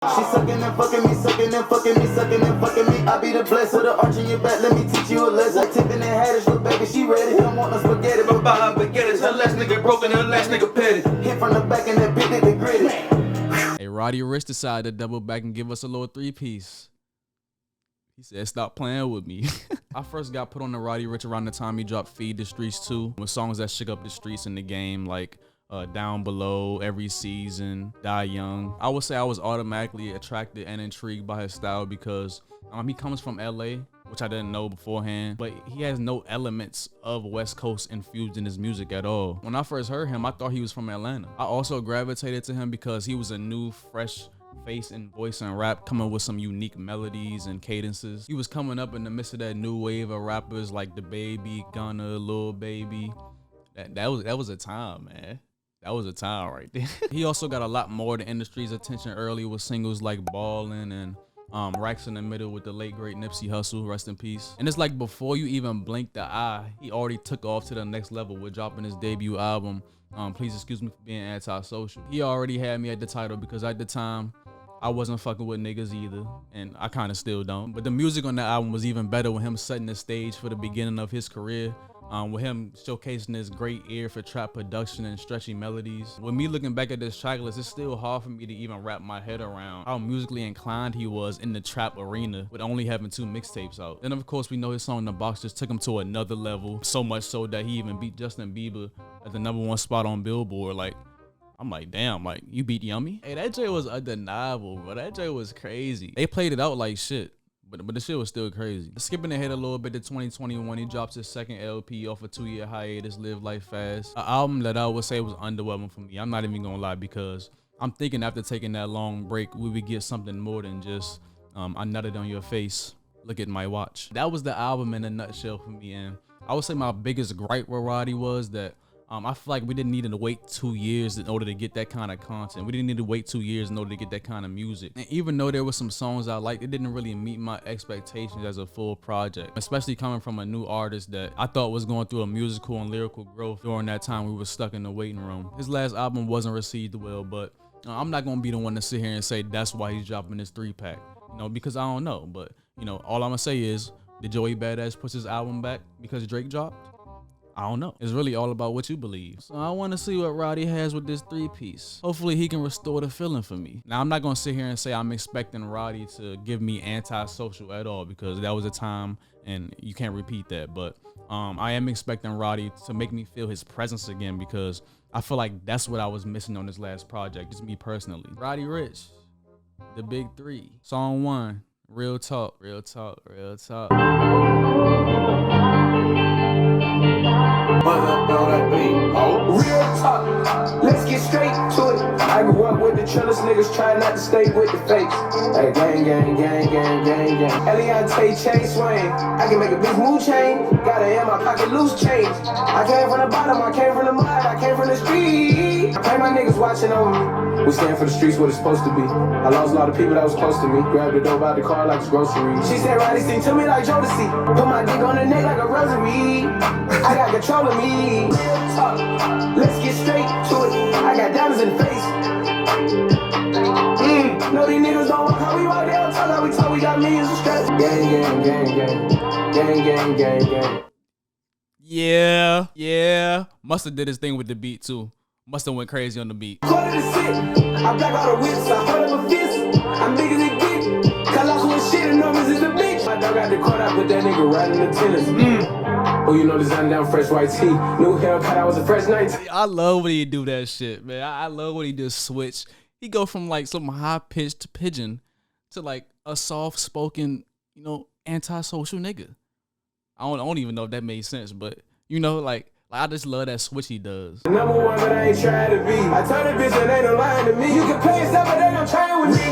She sucking and fucking me, sucking and fucking me, sucking and fucking me. I be the blessed with the arch in your back. Let me teach you a lesson. Tipping and haddish, little baby, she ready. Don't want no spaghetti, but buy her baguettes. Her last nigga broken, her last nigga petty. Hit from the back and that bitch nigga gritty. Hey, Roddy Ricch decided to double back and give us a little 3-piece. He said, stop playing with me. I first got put on the Roddy Ricch around the time he dropped Feed the Streets 2, with songs that shook up the streets in the game, like Down Below, Every Season, Die Young. I would say I was automatically attracted and intrigued by his style because he comes from LA, which I didn't know beforehand, but he has no elements of West Coast infused in his music at all. When I first heard him, I thought he was from Atlanta. I also gravitated to him because he was a new, fresh face and voice and rap, coming with some unique melodies and cadences. He was coming up in the midst of that new wave of rappers like The Baby, Gunna, Lil Baby. That was a time, man. That was a time right there. He also got a lot more of the industry's attention early with singles like Ballin' and Racks in the Middle with the late great Nipsey Hussle, rest in peace. And it's like before you even blink the eye, he already took off to the next level with dropping his debut album, Please Excuse Me for Being Antisocial. He already had me at the title because at the time, I wasn't fucking with niggas either, and I kind of still don't. But the music on that album was even better with him setting the stage for the beginning of his career, with him showcasing his great ear for trap production and stretchy melodies. With me looking back at this track list, it's still hard for me to even wrap my head around how musically inclined he was in the trap arena with only having 2 mixtapes out. Then of course we know his song The Box just took him to another level, so much so that he even beat Justin Bieber at the #1 spot on Billboard. Like, I'm like, damn, like, you beat Yummy? Hey, that J was undeniable, bro. That J was crazy. They played it out like shit, but the shit was still crazy. Skipping ahead a little bit to 2021, he drops his second LP off a 2-year hiatus, Live Life Fast. An album that I would say was underwhelming for me. I'm not even gonna lie, because I'm thinking after taking that long break, we would get something more than just, I nutted on your face, look at my watch. That was the album in a nutshell for me, and I would say my biggest gripe with Roddy was that I feel like we didn't need to wait 2 years in order to get that kind of content. We didn't need to wait 2 years in order to get that kind of music. And even though there were some songs I liked, it didn't really meet my expectations as a full project, especially coming from a new artist that I thought was going through a musical and lyrical growth during that time we were stuck in the waiting room. His last album wasn't received well, but I'm not gonna be the one to sit here and say that's why he's dropping this 3-pack, because I don't know. But, all I'm gonna say is, did Joey Badass push his album back because Drake dropped? I don't know. It's really all about what you believe. So I want to see what Roddy has with this 3-piece. Hopefully he can restore the feeling for me. Now, I'm not going to sit here and say I'm expecting Roddy to give me Antisocial at all, because that was a time and you can't repeat that. But I am expecting Roddy to make me feel his presence again, because I feel like that's what I was missing on this last project, just me personally. Roddy Ricch, The Big 3. Song 1, Real Talk, Real Talk, Real Talk. Real talk, let's get straight to it. I grew up with the trillest niggas, trying not to stay with the fakes. Hey, gang, gang, gang, gang, gang, gang. Eliante chain swing, I can make a big mood change. Gotta have my pocket loose change. I came from the bottom, I came from the mud, I came from the street. I pray my niggas watching over me. We stand for the streets, what it's supposed to be. I lost a lot of people that was close to me. Grabbed the dope out the car like it's groceries. She said, Roddy, sing to me like Jodeci. Put my dick on the neck like a rosary. I got control of me. Real talk, let's get straight to it. I got diamonds in the face. No, these niggas don't want how we walk, they don't talk how we talk. We got millions of stress. Gang, gang, gang, gang. Gang, gang, gang, gang. Yeah. Must've did his thing with the beat too. Must've went crazy on the beat. Quarter to sit, I black all the whips, I hold up a fist. I'm big as it get. Colossal with shit and numbers is the bitch. My dog got the court, I put that nigga right in the tennis. Oh, you know, design down fresh white tee. New haircut, I was a fresh 19. I love when he do that shit, man. I love when he just switch. He go from like some high-pitched pigeon to like a soft-spoken, antisocial nigga. I don't even know if that made sense, but like I just love that switch he does. #1, but I ain't trying to be. I turn a bitch and ain't no lying to me. You can play yourself, but they don't try with me.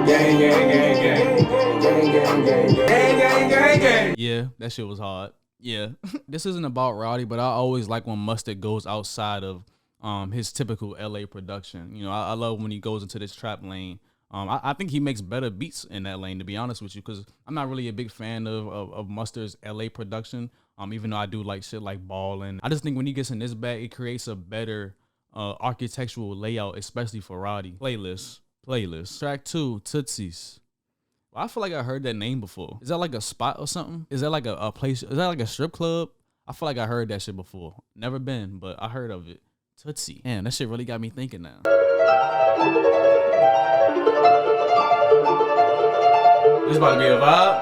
Gang, gang, gang, gang. Gang, gang, gang, gang. Gang, gang, gang, gang. Yeah, that shit was hard. Yeah. This isn't about Roddy, but I always like when Mustard goes outside of his typical LA production. I love when he goes into this trap lane. I think he makes better beats in that lane, to be honest with you, because I'm not really a big fan of Mustard's LA production. Even though I do like shit like Ballin'. I just think when he gets in this bag, it creates a better architectural layout, especially for Roddy. Playlist. Playlist. Track 2, Tootsies. Well, I feel like I heard that name before. Is that like a spot or something? Is that like a place? Is that like a strip club? I feel like I heard that shit before. Never been, but I heard of it. Tootsie. Damn, that shit really got me thinking now. This about to be a vibe.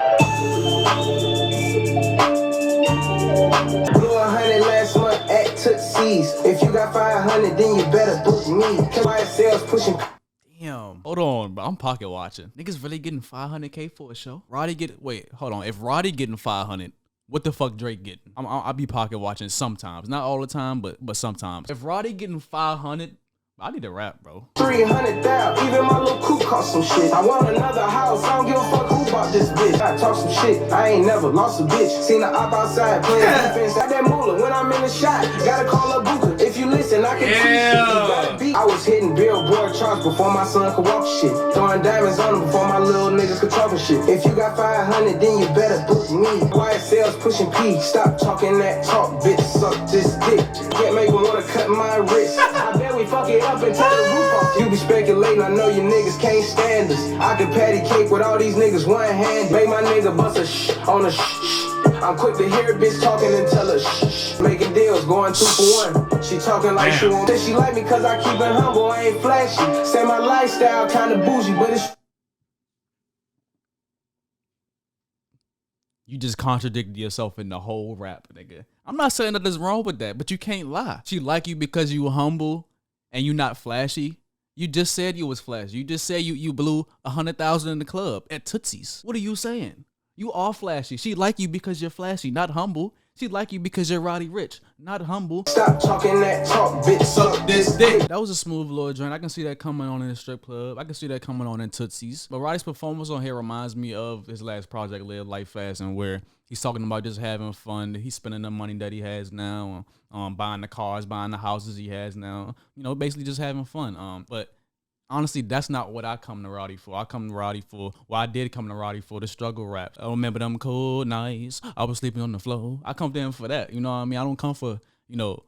Blew 100 last month at Tootsie's. If you got 500, then you better book me. YSL's pushing. Damn. Hold on, bro. I'm pocket watching. Niggas really getting 500K for a show? Wait, hold on. If Roddy getting 500, what the fuck Drake getting? I'll be pocket watching sometimes. Not all the time, but sometimes. If Roddy getting 500, I need to rap, bro. 300,000, even my little coupe cost some shit. I want another house, I don't give a fuck who bought this bitch. I talk some shit, I ain't never lost a bitch. Seen her up outside playing defense. Got that moolah when I'm in the shot. Gotta call her Booker. If you listen, I can teach you. I was hitting billboard charts before my son could walk shit. Throwing diamonds on him before my little niggas could talk shit. If you got 500, then you better book me. YSL's pushing P. Stop talking that talk, bitch. Suck this dick. Can't make them wanna cut my wrist. I bet we fuck it up and tear the roof off. You be speculating, I know you niggas can't stand us. I can patty cake with all these niggas one hand. Make my nigga bust a shh on a shh. I'm quick to hear a bitch talking and tell her shh. Making deals, going 2 for 1. She talking like she won't. Said she like me cause I keep it humble, I ain't flashy. Say my lifestyle kinda bougie, but it's. You just contradicted yourself in the whole rap, nigga. I'm not saying that there's wrong with that, but you can't lie. She like you because you humble and you not flashy. You just said you was flashy. You just said you blew 100,000 in the club at Tootsie's. What are you saying? You are flashy. She like you because you're flashy, not humble. She like you because you're Roddy Ricch, not humble. Stop talking that talk, bitch. Suck this dick. That was a smooth little joint. I can see that coming on in the strip club. I can see that coming on in Tootsie's. But Roddy's performance on here reminds me of his last project, Live Life Fast, and where he's talking about just having fun. He's spending the money that he has now, buying the cars, buying the houses he has now. You know, basically just having fun. But honestly, that's not what I come to Roddy for. I come to Roddy for, I did come to Roddy for the struggle rap. I remember them cold nights. I was sleeping on the floor. I come to him for that. You know what I mean? I don't come for, you know,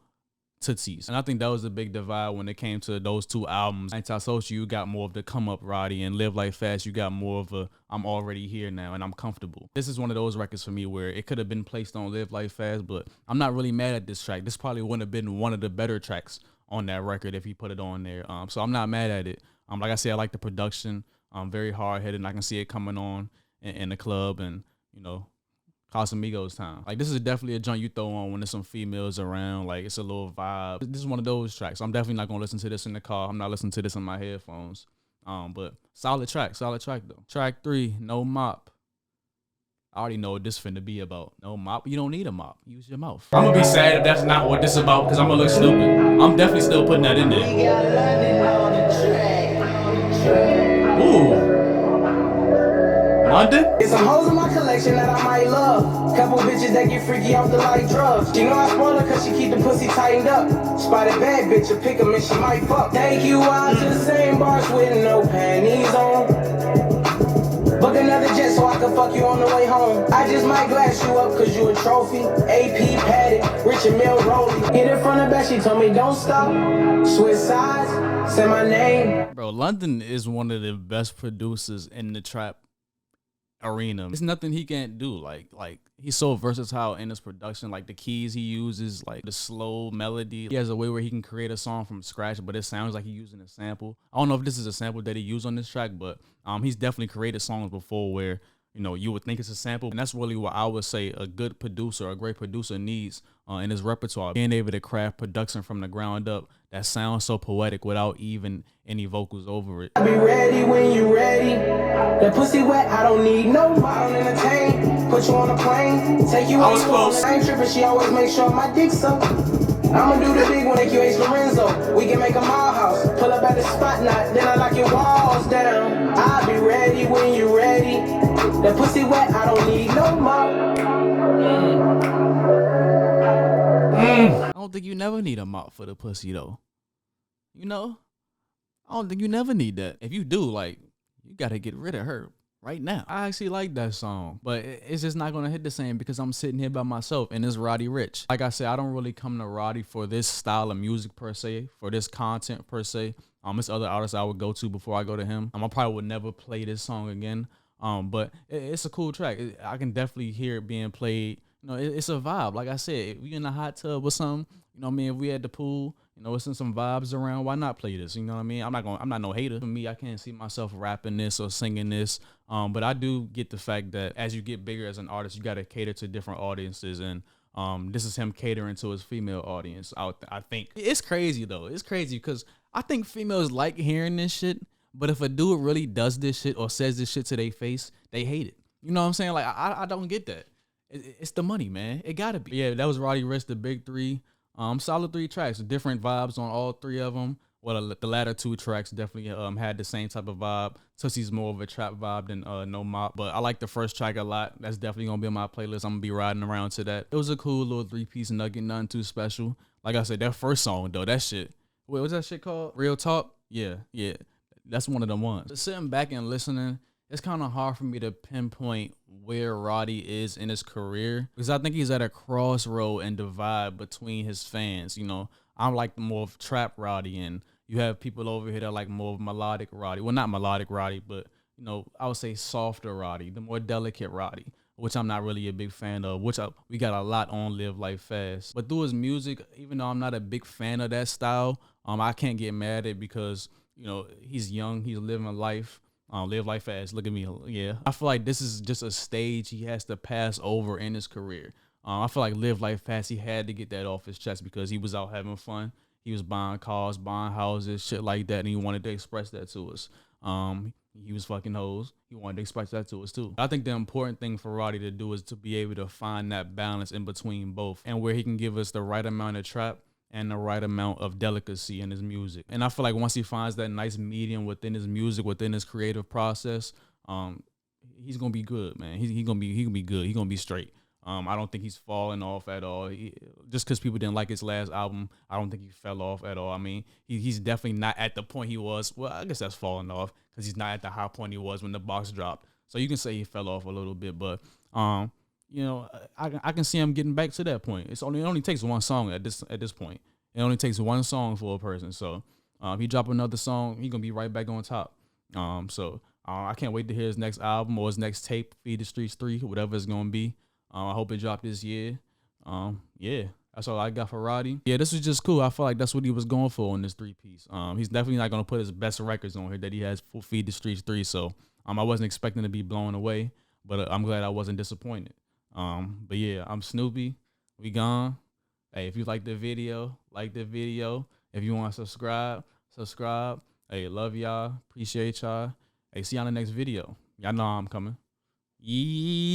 Tootsies. And I think that was a big divide when it came to those two albums. Antisocial, you got more of the come up Roddy, and Live Life Fast, you got more of a I'm already here now and I'm comfortable. This is one of those records for me where it could have been placed on Live Life Fast, but I'm not really mad at this track. This probably wouldn't have been one of the better tracks on that record if he put it on there. So I'm not mad at it. Like I said, I like the production. Very hard headed, and I can see it coming on in the club and, you know, Casamigos time. Like, this is definitely a joint you throw on when there's some females around. Like, it's a little vibe. This is one of those tracks. I'm definitely not gonna listen to this in the car. I'm not listening to this on my headphones. But solid track though. Track 3, No Mop. I already know what this finna be about. No mop. You don't need a mop. Use your mouth. I'm gonna be sad if that's not what this is about, because I'm gonna look stupid. I'm definitely still putting that in there. Ooh. London? It's some hoes in my collection that I might love. Couple bitches that get freaky off the light drugs. You know I spoil her cause she keep the pussy tightened up. Spotted bad bitch, a pick 'em and she might fuck. Take you out to the same bars with no panties on. Book another jet so I can fuck you on the way home. I just might glass you up cause you a trophy. AP padded, Rich and Mill rolling. Get in front of back, she told me don't stop. Switch sides, say my name. Bro, London is one of the best producers in the trap arena. There's nothing he can't do. Like he's so versatile in his production. Like the keys he uses, like the slow melody. He has a way where he can create a song from scratch, but it sounds like he's using a sample. I don't know if this is a sample that he used on this track, but he's definitely created songs before where, you know, you would think it's a sample. And that's really what I would say a good producer, a great producer needs in his repertoire. Being able to craft production from the ground up that sounds so poetic without even any vocals over it. I'll be ready when you ready. That pussy wet, I don't need no I don't entertain. Put you on a plane, take you out. I ain't tripping, she always make sure my dick's up. I'ma do the big one, like you Ace Lorenzo. We can make a mile house, pull up at the spot now, then I lock your walls down. I'll be ready when you ready. That pussy wet, I don't need no mop. I don't think you never need a mop for the pussy though. You know? I don't think you never need that. If you do, like, you gotta get rid of her right now. I actually like that song, but it's just not gonna hit the same because I'm sitting here by myself and it's Roddy Ricch. Like I said, I don't really come to Roddy for this style of music per se, for this content per se. It's other artists I would go to before I go to him. I probably would never play this song again. But it's a cool track. I can definitely hear it being played. You know, it's a vibe. Like I said, if we in a hot tub or something, you know what I mean? If we at the pool, you know, it's in some vibes around, why not play this? You know what I mean? I'm not no hater. For me, I can't see myself rapping this or singing this. But I do get the fact that as you get bigger as an artist, you got to cater to different audiences. And this is him catering to his female audience. I think it's crazy though. It's crazy because I think females like hearing this shit. But if a dude really does this shit or says this shit to their face, they hate it. You know what I'm saying? Like, I don't get that. It's the money, man. It gotta be. Yeah, that was Roddy Ricch, the big three. Solid 3 tracks, different vibes on all 3 of them. Well, the latter 2 tracks definitely had the same type of vibe. Tootsie's more of a trap vibe than No Mop. But I like the first track a lot. That's definitely gonna be on my playlist. I'm gonna be riding around to that. It was a cool little 3-piece nugget, nothing too special. Like I said, that first song though, that shit. What was that shit called? Real Talk? Yeah. That's one of the ones. Just sitting back and listening, it's kind of hard for me to pinpoint where Roddy is in his career because I think he's at a crossroad and divide between his fans. You know, I'm like more of trap Roddy, and you have people over here that like more of melodic Roddy. Well, not melodic Roddy, but you know, I would say softer Roddy, the more delicate Roddy, which I'm not really a big fan of. We got a lot on Live Life Fast, but through his music, even though I'm not a big fan of that style, I can't get mad at it because you know he's young, he's living life. Live life fast. Look at me. Yeah. I feel like this is just a stage he has to pass over in his career. I feel like Live Life Fast, he had to get that off his chest because he was out having fun. He was buying cars, buying houses, shit like that, and he wanted to express that to us. He was fucking hoes. He wanted to express that to us too. I think the important thing for Roddy to do is to be able to find that balance in between both and where he can give us the right amount of trap and the right amount of delicacy in his music. And I feel like once he finds that nice medium within his music, within his creative process, he's gonna be good, man. He gonna be good. He gonna be straight. I don't think he's falling off at all. Just because people didn't like his last album, I don't think he fell off at all. I mean, he's definitely not at the point he was. Well, I guess that's falling off because he's not at the high point he was when the box dropped. So you can say he fell off a little bit, but you know, I can see him getting back to that point. It only takes one song at this point. It only takes one song for a person. So if he drop another song, he gonna be right back on top. So I can't wait to hear his next album or his next tape, Feed the Streets 3, whatever it's gonna be. I hope it dropped this year. Yeah, that's all I got for Roddy. Yeah, this was just cool. I feel like that's what he was going for in this 3-piece. He's definitely not gonna put his best records on here that he has for Feed the Streets 3. So I wasn't expecting to be blown away, but I'm glad I wasn't disappointed. But yeah, I'm Snoopy. We gone. Hey, if you like the video, like the video. If you want to subscribe. Hey, love y'all. Appreciate y'all. Hey, see y'all in the next video. Y'all know I'm coming. Yeehaw.